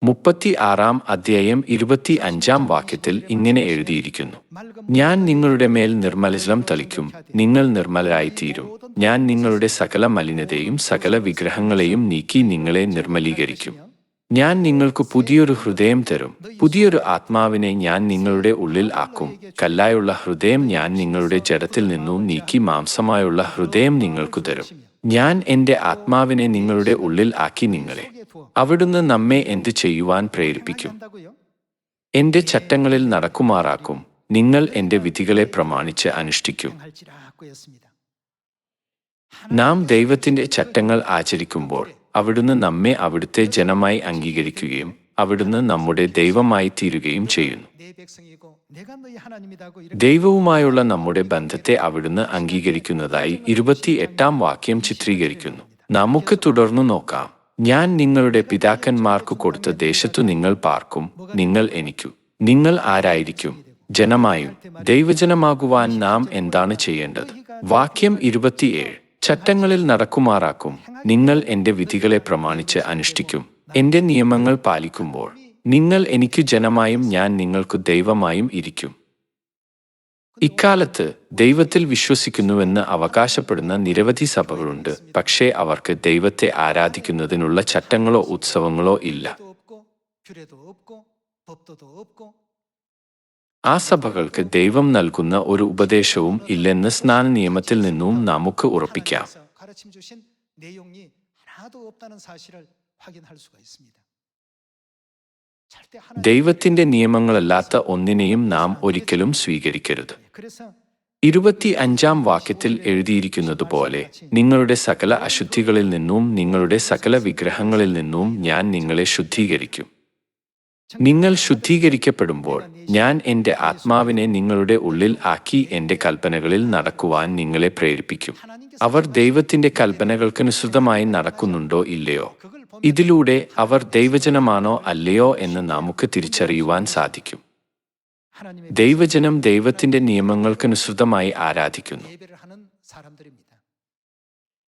36 അധ്യായം 25 വാക്യത്തിൽ ഇങ്ങനെ എഴുതിയിരിക്കുന്നു: ഞാൻ നിങ്ങളുടെ മേൽ നിർമ്മലജലം തളിക്കും, നിങ്ങൾ നിർമ്മലരായിത്തീരും. ഞാൻ നിങ്ങളുടെ സകല മലിനതയും സകല വിഗ്രഹങ്ങളെയും നീക്കി നിങ്ങളെ നിർമ്മലീകരിക്കും. ഞാൻ നിങ്ങൾക്ക് പുതിയൊരു ഹൃദയം തരും, പുതിയൊരു ആത്മാവിനെ ഞാൻ നിങ്ങളുടെ ഉള്ളിൽ ആക്കും. കല്ലായുള്ള ഹൃദയം ഞാൻ നിങ്ങളുടെ ജഡത്തിൽ നിന്നു നീക്കി മാംസമായുള്ള ഹൃദയം നിങ്ങൾക്കു തരും. ഞാൻ എൻ്റെ ആത്മാവിനെ നിങ്ങളുടെ ഉള്ളിൽ ആക്കി നിങ്ങളെ. അവിടുന്ന് നമ്മെ എന്ത് ചെയ്യുവാൻ പ്രേരിപ്പിക്കും? എൻ്റെ ചട്ടങ്ങളിൽ നടക്കുമാറാക്കും. നിങ്ങൾ എൻ്റെ വിധികളെ പ്രമാണിച്ച് അനുഷ്ഠിക്കും. നാം ദൈവത്തിൻ്റെ ചട്ടങ്ങൾ ആചരിക്കുമ്പോൾ അവിടുന്ന് നമ്മെ അവിടുത്തെ ജനമായി അംഗീകരിക്കുകയും അവിടുന്ന് നമ്മുടെ ദൈവമായി തീരുകയും ചെയ്യുന്നു. ദൈവവുമായുള്ള നമ്മുടെ ബന്ധത്തെ അവിടുന്ന് അംഗീകരിക്കുന്നതായി 28 വാക്യം ചിത്രീകരിക്കുന്നു. നമുക്ക് തുടർന്നു നോക്കാം. ഞാൻ നിങ്ങളുടെ പിതാക്കന്മാർക്ക് കൊടുത്ത ദേശത്തു നിങ്ങൾ പാർക്കും. നിങ്ങൾ എനിക്കു. നിങ്ങൾ ആരായിരിക്കും? ജനമായും. ദൈവജനമാകുവാൻ നാം എന്താണ് ചെയ്യേണ്ടത്? വാക്യം 27: ചട്ടങ്ങളിൽ നടക്കുമാറാക്കും. നിങ്ങൾ എൻ്റെ വിധികളെ പ്രമാണിച്ച് അനുഷ്ഠിക്കും. എൻ്റെ നിയമങ്ങൾ പാലിക്കുമ്പോൾ നിങ്ങൾ എനിക്കു ജനമായും ഞാൻ നിങ്ങൾക്കു ദൈവമായും ഇരിക്കും. ഇക്കാലത്ത് ദൈവത്തിൽ വിശ്വസിക്കുന്നുവെന്ന് അവകാശപ്പെടുന്ന നിരവധി സഭകളുണ്ട്. പക്ഷേ അവർക്ക് ദൈവത്തെ ആരാധിക്കുന്നതിനുള്ള ചട്ടങ്ങളോ ഉത്സവങ്ങളോ ഇല്ല. ആ സഭകൾക്ക് ദൈവം നൽകുന്ന ഒരു ഉപദേശവും ഇല്ലെന്ന് സ്നാന നിയമത്തിൽ നിന്നും നമുക്ക് ഉറപ്പിക്കാം. ദൈവത്തിന്റെ നിയമങ്ങളല്ലാത്ത ഒന്നിനെയും നാം ഒരിക്കലും സ്വീകരിക്കരുത്. 25-ാം വാക്യത്തിൽ എഴുതിയിരിക്കുന്നതുപോലെ നിങ്ങളുടെ സകല അശുദ്ധികളിൽ നിന്നും നിങ്ങളുടെ സകല വിഗ്രഹങ്ങളിൽ നിന്നും ഞാൻ നിങ്ങളെ ശുദ്ധീകരിക്കും. നിങ്ങൾ ശുദ്ധീകരിക്കപ്പെടുമ്പോൾ ഞാൻ എൻ്റെ ആത്മാവിനെ നിങ്ങളുടെ ഉള്ളിൽ ആക്കി എൻ്റെ കൽപ്പനകളിൽ നടക്കുവാൻ നിങ്ങളെ പ്രേരിപ്പിക്കും. അവർ ദൈവത്തിൻ്റെ കൽപ്പനകൾക്കനുസൃതമായി നടക്കുന്നുണ്ടോ ഇല്ലയോ? ഇതിലൂടെ അവർ ദൈവജനമാണോ അല്ലയോ എന്ന് നമുക്ക് തിരിച്ചറിയുവാൻ സാധിക്കും. ദൈവജനം ദൈവത്തിൻ്റെ നിയമങ്ങൾക്കനുസൃതമായി ആരാധിക്കുന്നു.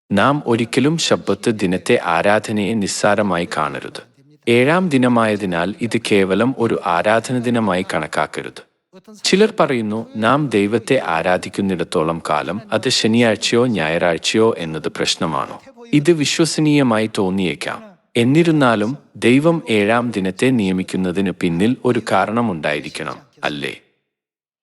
നാം ഒരിക്കലും ശബ്ബത്ത് ദിനത്തെ ആരാധനയെ നിസ്സാരമായി കാണരുത്. 7-ാം ദിനമായതിനാൽ ഇത് കേവലം ഒരു ആരാധന ദിനമായി കണക്കാക്കരുത്. ചിലർ പറയുന്നു, നാം ദൈവത്തെ ആരാധിക്കുന്നിടത്തോളം കാലം അത് ശനിയാഴ്ചയോ ഞായറാഴ്ചയോ എന്നത് പ്രശ്നമാണോ? ഇത് വിശ്വസനീയമായി തോന്നിയേക്കാം. എന്നിരുന്നാലും ദൈവം 7-ാം ദിനത്തെ നിയമിക്കുന്നതിന് പിന്നിൽ ഒരു കാരണമുണ്ടായിരിക്കണം, അല്ലേ?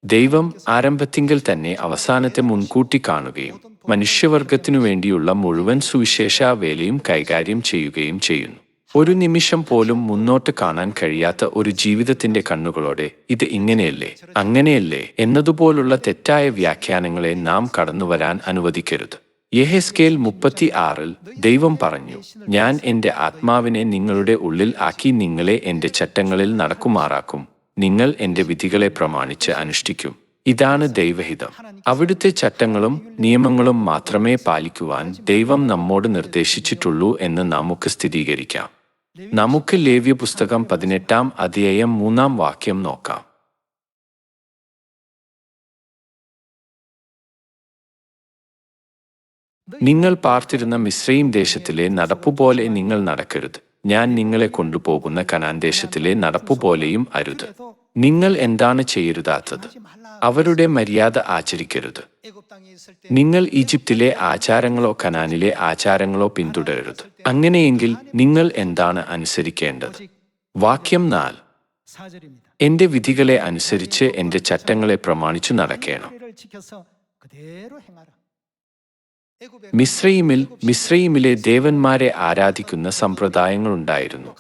ദൈവം ആരംഭത്തിങ്കൽ തന്നെ അവസാനത്തെ മുൻകൂട്ടി കാണുകയും മനുഷ്യവർഗത്തിനു വേണ്ടിയുള്ള മുഴുവൻ സുവിശേഷ വേലയും കൈകാര്യം ചെയ്യുകയും ചെയ്യുന്നു. ഒരു നിമിഷം പോലും മുന്നോട്ട് കാണാൻ കഴിയാത്ത ഒരു ജീവിതത്തിന്റെ കണ്ണുകളോടെ ഇത് ഇങ്ങനെയല്ലേ അങ്ങനെയല്ലേ എന്നതുപോലുള്ള തെറ്റായ വ്യാഖ്യാനങ്ങളെ നാം കടന്നുവരാൻ അനുവദിക്കരുത്. യെഹെസ്കേൽ 36-ൽ ദൈവം പറഞ്ഞു, ഞാൻ എൻ്റെ ആത്മാവിനെ നിങ്ങളുടെ ഉള്ളിൽ ആക്കി നിങ്ങളെ എൻ്റെ ചട്ടങ്ങളിൽ നടക്കുമാറാക്കും. നിങ്ങൾ എൻ്റെ വിധികളെ പ്രമാണിച്ച് അനുഷ്ഠിക്കും. ഇതാണ് ദൈവഹിതം. അവിടുത്തെ ചട്ടങ്ങളും നിയമങ്ങളും മാത്രമേ പാലിക്കുവാൻ ദൈവം നമ്മോട് നിർദ്ദേശിച്ചിട്ടുള്ളൂ എന്ന് നമുക്ക് സ്ഥിരീകരിക്കാം. നമുക്ക് ലേവ്യ പുസ്തകം 18-ാം അധ്യായം 3-ാം വാക്യം നോക്കാം. നിങ്ങൾ പാർത്തിരുന്ന മിസ്രയീം ദേശത്തിലെ നടപ്പുപോലെ നിങ്ങൾ നടക്കരുത്. ഞാൻ നിങ്ങളെ കൊണ്ടുപോകുന്ന കനാൻ ദേശത്തിലെ നടപ്പുപോലെയും അരുത്. നിങ്ങൾ എന്താണ് ചെയ്യരുതാത്തത്? അവരുടെ മര്യാദ ആചരിക്കരുത്. നിങ്ങൾ ഈജിപ്തിലെ ആചാരങ്ങളോ കനാനിലെ ആചാരങ്ങളോ പിന്തുടരരുത്. അങ്ങനെയെങ്കിൽ നിങ്ങൾ എന്താണ് അനുസരിക്കേണ്ടത്? വാക്യം 4: എൻ്റെ വിധികളെ അനുസരിച്ച് എൻ്റെ ചട്ടങ്ങളെ പ്രമാണിച്ചു നടക്കണം. മിസ്രയീമിലെ ദേവന്മാരെ ആരാധിക്കുന്ന സമ്പ്രദായങ്ങളുണ്ടായിരുന്നു.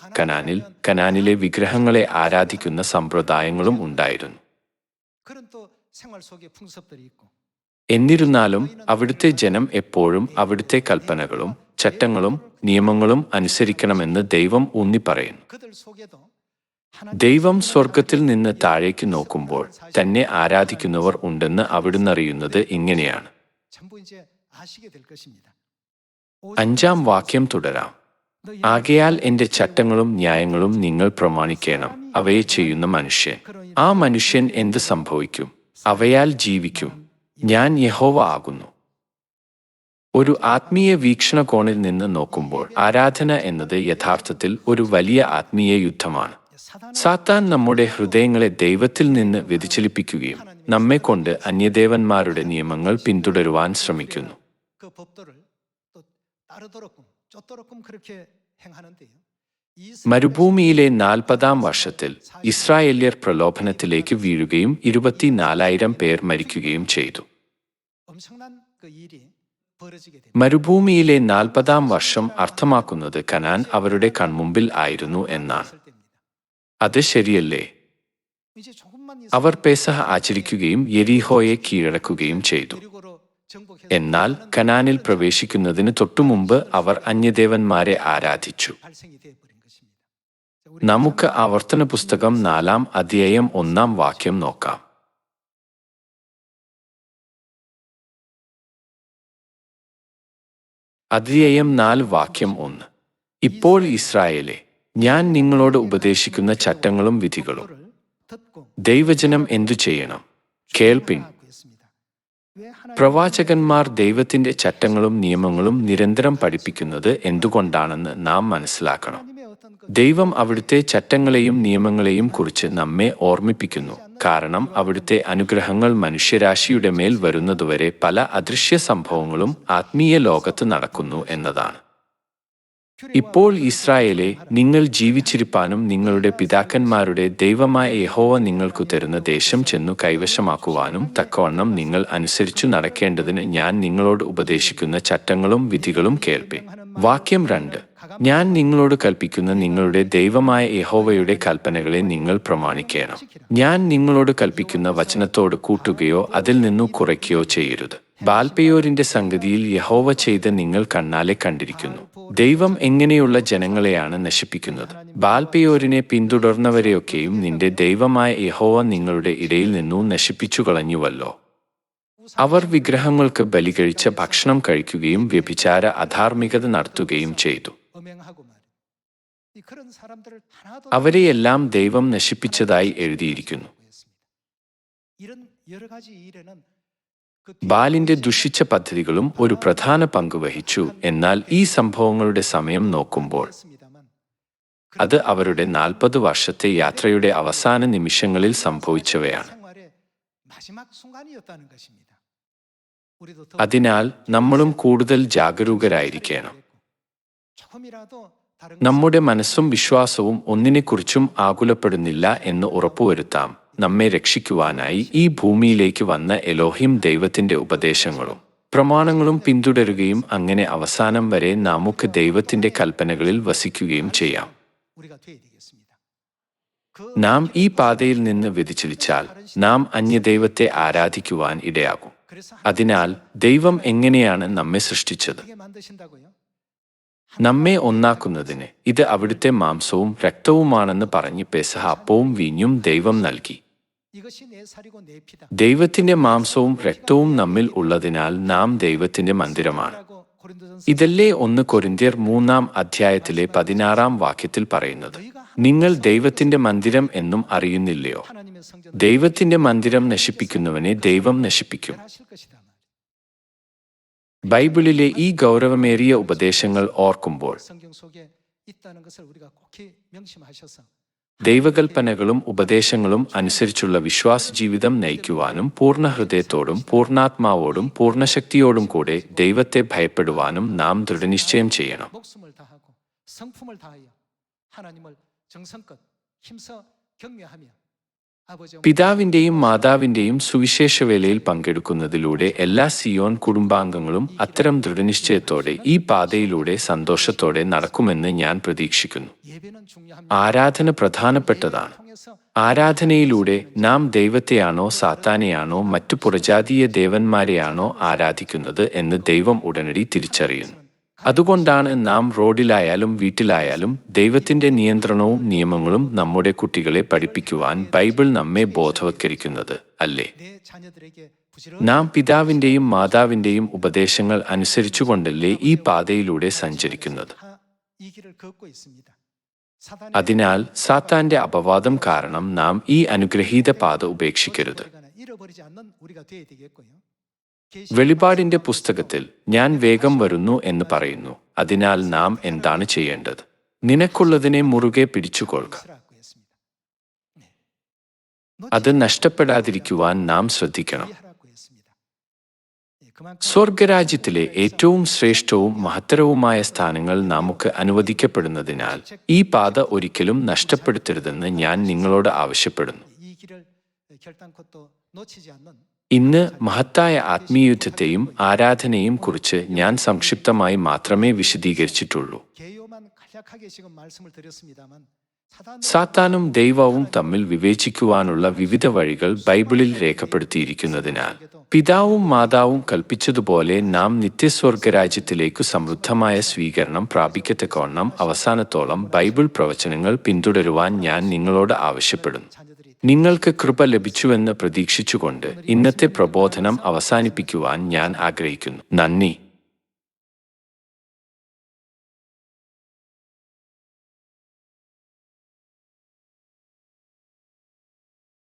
കനാനിലെ വിഗ്രഹങ്ങളെ ആരാധിക്കുന്ന സമ്പ്രദായങ്ങളും ഉണ്ടായിരുന്നു. എന്നിരുന്നാലും അവിടുത്തെ ജനം എപ്പോഴും അവിടുത്തെ കൽപ്പനകളും ചട്ടങ്ങളും നിയമങ്ങളും അനുസരിക്കണമെന്ന് ദൈവം ഊന്നിപ്പറയുന്നു. ദൈവം സ്വർഗത്തിൽ നിന്ന് താഴേക്ക് നോക്കുമ്പോൾ തന്നെ ആരാധിക്കുന്നവർ ഉണ്ടെന്ന് അവിടുന്ന് അറിയുന്നത് ഇങ്ങനെയാണ്. 5-ാം വാക്യം തുടരാം. ആകയാൽ എൻ്റെ ചട്ടങ്ങളും ന്യായങ്ങളും നിങ്ങൾ പ്രമാണിക്കണം. അവയെ ചെയ്യുന്ന മനുഷ്യൻ, ആ മനുഷ്യൻ എന്ത് സംഭവിക്കും? അവയാൽ ജീവിക്കും. ഞാൻ യഹോവ ആകുന്നു. ഒരു ആത്മീയ വീക്ഷണകോണിൽ നിന്ന് നോക്കുമ്പോൾ ആരാധന എന്നത് യഥാർത്ഥത്തിൽ ഒരു വലിയ ആത്മീയ യുദ്ധമാണ്. സാത്താൻ നമ്മുടെ ഹൃദയങ്ങളെ ദൈവത്തിൽ നിന്ന് വ്യതിചലിപ്പിക്കുകയും നമ്മെക്കൊണ്ട് അന്യദേവന്മാരുടെ നിയമങ്ങൾ പിന്തുടരുവാൻ ശ്രമിക്കുന്നു. മരുഭൂമിയിലെ 40-ാം വർഷത്തിൽ ഇസ്രായേല്യർ പ്രലോഭനത്തിലേക്ക് വീഴുകയും 24,000 പേർ മരിക്കുകയും ചെയ്തു. മരുഭൂമിയിലെ 40-ാം വർഷം അർത്ഥമാക്കുന്നത് കനാൻ അവരുടെ കൺമുമ്പിൽ ആയിരുന്നു എന്നാണ്. അത് ശരിയല്ലേ? അവർ പെസഹ ആചരിക്കുകയും യെരിഹോയെ കീഴടക്കുകയും ചെയ്തു. എന്നാൽ കനാനിൽ പ്രവേശിക്കുന്നതിന് തൊട്ടുമുമ്പ് അവർ അന്യദേവന്മാരെ ആരാധിച്ചു. നമുക്ക് ആവർത്തന പുസ്തകം 4-ാം അധ്യായം 1-ാം വാക്യം നോക്കാം. അധ്യായം 4 വാക്യം 1: ഇപ്പോൾ ഇസ്രായേലേ, ഞാൻ നിങ്ങളോട് ഉപദേശിക്കുന്ന ചട്ടങ്ങളും വിധികളും ദൈവജനം എന്തു ചെയ്യണം? കേൾപ്പിൻ. പ്രവാചകന്മാർ ദൈവത്തിന്റെ ചട്ടങ്ങളും നിയമങ്ങളും നിരന്തരം പഠിപ്പിക്കുന്നത് എന്തുകൊണ്ടാണെന്ന് നാം മനസ്സിലാക്കണം. ദൈവം അവിടുത്തെ ചട്ടങ്ങളെയും നിയമങ്ങളെയും കുറിച്ച് നമ്മെ ഓർമ്മിപ്പിക്കുന്നു. കാരണം അവിടുത്തെ അനുഗ്രഹങ്ങൾ മനുഷ്യരാശിയുടെ മേൽ വരുന്നതുവരെ പല അദൃശ്യ സംഭവങ്ങളും ആത്മീയ ലോകത്ത് നടക്കുന്നു എന്നതാണ്. ഇപ്പോൾ ഇസ്രായേലേ, നിങ്ങൾ ജീവിച്ചിരിപ്പാനും നിങ്ങളുടെ പിതാക്കന്മാരുടെ ദൈവമായ യഹോവ നിങ്ങൾക്കു തരുന്ന ദേശം ചെന്നു കൈവശമാക്കുവാനും തക്കവണ്ണം നിങ്ങൾ അനുസരിച്ചു നടക്കേണ്ടതിന് ഞാൻ നിങ്ങളോട് ഉപദേശിക്കുന്ന ചട്ടങ്ങളും വിധികളും കേൾപ്പിൻ. വാക്യം 2: ഞാൻ നിങ്ങളോട് കൽപ്പിക്കുന്ന നിങ്ങളുടെ ദൈവമായ യഹോവയുടെ കൽപ്പനകളെ നിങ്ങൾ പ്രമാണിക്കണം. ഞാൻ നിങ്ങളോട് കൽപ്പിക്കുന്ന വചനത്തോട് കൂട്ടുകയോ അതിൽ നിന്നു കുറയ്ക്കുകയോ ചെയ്യരുത്. ബാൽപെയോരിന്റെ സംഗതിയിൽ യഹോവ ചെയ്ത് നിങ്ങൾ കണ്ണാലെ കണ്ടിരിക്കുന്നു. ദൈവം എങ്ങനെയുള്ള ജനങ്ങളെയാണ് നശിപ്പിക്കുന്നത്. ബാൽപെയോരിനെ പിന്തുടർന്നവരെയൊക്കെയും നിന്റെ ദൈവമായ യഹോവ നിങ്ങളുടെ ഇടയിൽ നിന്നു നശിപ്പിച്ചു കളഞ്ഞുവല്ലോ. അവർ വിഗ്രഹങ്ങൾക്ക് ബലി കഴിച്ച ഭക്ഷണം കഴിക്കുകയും വ്യഭിചാര അധാർമികത നടത്തുകയും ചെയ്തു. അവരെയെല്ലാം ദൈവം നശിപ്പിച്ചതായി എഴുതിയിരിക്കുന്നു. ബാലിന്റെ ദുഷിച്ച പദ്ധതികളും ഒരു പ്രധാന പങ്ക് വഹിച്ചു. എന്നാൽ ഈ സംഭവങ്ങളുടെ സമയം നോക്കുമ്പോൾ അത് അവരുടെ 40 വർഷത്തെ യാത്രയുടെ അവസാന നിമിഷങ്ങളിൽ സംഭവിച്ചവയാണ്. അതിനാൽ നമ്മളും കൂടുതൽ ജാഗരൂകരായിരിക്കണം. നമ്മുടെ മനസ്സും വിശ്വാസവും ഒന്നിനെക്കുറിച്ചും ആകുലപ്പെടുന്നില്ല എന്ന് ഉറപ്പുവരുത്താം. നമ്മെ രക്ഷിക്കുവാനായി ഈ ഭൂമിയിലേക്ക് വന്ന എലോഹിം ദൈവത്തിന്റെ ഉപദേശങ്ങളും പ്രമാണങ്ങളും പിന്തുടരുകയും അങ്ങനെ അവസാനം വരെ നമുക്ക് ദൈവത്തിന്റെ കൽപ്പനകളിൽ വസിക്കുകയും ചെയ്യാം. നാം ഈ പാതയിൽ നിന്ന് വ്യതിചലിച്ചാൽ നാം അന്യദൈവത്തെ ആരാധിക്കുവാൻ ഇടയാകും. അതിനാൽ ദൈവം എങ്ങനെയാണ് നമ്മെ സൃഷ്ടിച്ചത്? നമ്മെ ഒന്നാക്കുന്നതിന് ഇത് അവിടുത്തെ മാംസവും രക്തവുമാണെന്ന് പറഞ്ഞ് പെസഹ അപ്പവും വീഞ്ഞും ദൈവം നൽകി. ദൈവത്തിന്റെ മാംസവും രക്തവും നമ്മിൽ ഉള്ളതിനാൽ നാം ദൈവത്തിന്റെ മന്ദിരമാണ്. ഇതല്ലേ 1 കൊരിന്ത്യർ 3-ാം അധ്യായത്തിലെ 16-ാം വാക്യത്തിൽ പറയുന്നത്. നിങ്ങൾ ദൈവത്തിന്റെ മന്ദിരം എന്നും അറിയുന്നില്ലയോ? ദൈവത്തിന്റെ മന്ദിരം നശിപ്പിക്കുന്നവനെ ദൈവം നശിപ്പിക്കും. ബൈബിളിലെ ഈ ഗൗരവമേറിയ ഉപദേശങ്ങൾ ഓർക്കുമ്പോൾ ദൈവകൽപ്പനകളും ഉപദേശങ്ങളും അനുസരിച്ചുള്ള വിശ്വാസ ജീവിതം നയിക്കുവാനും പൂർണ്ണ ഹൃദയത്തോടും പൂർണ്ണാത്മാവോടും പൂർണ്ണശക്തിയോടും കൂടെ ദൈവത്തെ ഭയപ്പെടുവാനും നാം ദൃഢനിശ്ചയം ചെയ്യണം. പിതാവിന്റെയും മാതാവിന്റെയും സുവിശേഷവേലയിൽ പങ്കെടുക്കുന്നതിലൂടെ എല്ലാ സിയോൻ കുടുംബാംഗങ്ങളും അത്തരം ദൃഢനിശ്ചയത്തോടെ ഈ പാതയിലൂടെ സന്തോഷത്തോടെ നടക്കുമെന്ന് ഞാൻ പ്രതീക്ഷിക്കുന്നു. ആരാധന പ്രധാനപ്പെട്ടതാണ്. ആരാധനയിലൂടെ നാം ദൈവത്തെയാണോ സാത്താനെയാണോ മറ്റു പുറജാതീയ ദേവന്മാരെയാണോ ആരാധിക്കുന്നത് എന്ന് ദൈവം ഉടനടി തിരിച്ചറിയുന്നു. അതുകൊണ്ടാണ് നാം റോഡിലായാലും വീട്ടിലായാലും ദൈവത്തിന്റെ നിയന്ത്രണവും നിയമങ്ങളും നമ്മുടെ കുട്ടികളെ പഠിപ്പിക്കുവാൻ ബൈബിൾ നമ്മെ ബോധവത്കരിക്കുന്നത്, അല്ലേ? നാം പിതാവിന്റെയും മാതാവിന്റെയും ഉപദേശങ്ങൾ അനുസരിച്ചുകൊണ്ടല്ലേ ഈ പാതയിലൂടെ സഞ്ചരിക്കുന്നത്? അതിനാൽ സാത്താന്റെ അപവാദം കാരണം നാം ഈ അനുഗ്രഹീത പാത ഉപേക്ഷിക്കരുത്. വെളിപാടിന്റെ പുസ്തകത്തിൽ ഞാൻ വേഗം വരുന്നു എന്ന് പറയുന്നു. അതിനാൽ നാം എന്താണ് ചെയ്യേണ്ടത്? നിനക്കുള്ളതിനെ മുറുകെ പിടിച്ചുകൊള്ളുക. അത് നഷ്ടപ്പെടാതിരിക്കുവാൻ നാം ശ്രദ്ധിക്കണം. സ്വർഗരാജ്യത്തിലെ ഏറ്റവും ശ്രേഷ്ഠവും മഹത്തരവുമായ സ്ഥാനങ്ങൾ നമുക്ക് അനുവദിക്കപ്പെടുന്നതിനാൽ ഈ പാത ഒരിക്കലും നഷ്ടപ്പെടുത്തരുതെന്ന് ഞാൻ നിങ്ങളോട് ആവശ്യപ്പെടുന്നു. ഇന്ന് മഹത്തായ ആത്മീയയുദ്ധത്തെയും ആരാധനയും കുറിച്ച് ഞാൻ സംക്ഷിപ്തമായി മാത്രമേ വിശദീകരിച്ചിട്ടുള്ളൂ. സാത്താനും ദൈവവും തമ്മിൽ വിവേചിക്കുവാനുള്ള വിവിധ വഴികൾ ബൈബിളിൽ രേഖപ്പെടുത്തിയിരിക്കുന്നതിനാൽ പിതാവും മാതാവും കൽപ്പിച്ചതുപോലെ നാം നിത്യസ്വർഗരാജ്യത്തിലേക്കു സമൃദ്ധമായ സ്വീകരണം പ്രാപിക്കത്തക്കവണ്ണം അവസാനത്തോളം ബൈബിൾ പ്രവചനങ്ങൾ പിന്തുടരുവാൻ ഞാൻ നിങ്ങളോട് ആവശ്യപ്പെടുന്നു. നിങ്ങൾക്ക് കൃപ ലഭിച്ചുവെന്ന് പ്രതീക്ഷിച്ചുകൊണ്ട് ഇന്നത്തെ പ്രബോധനം അവസാനിപ്പിക്കുവാൻ ഞാൻ ആഗ്രഹിക്കുന്നു. നന്ദി.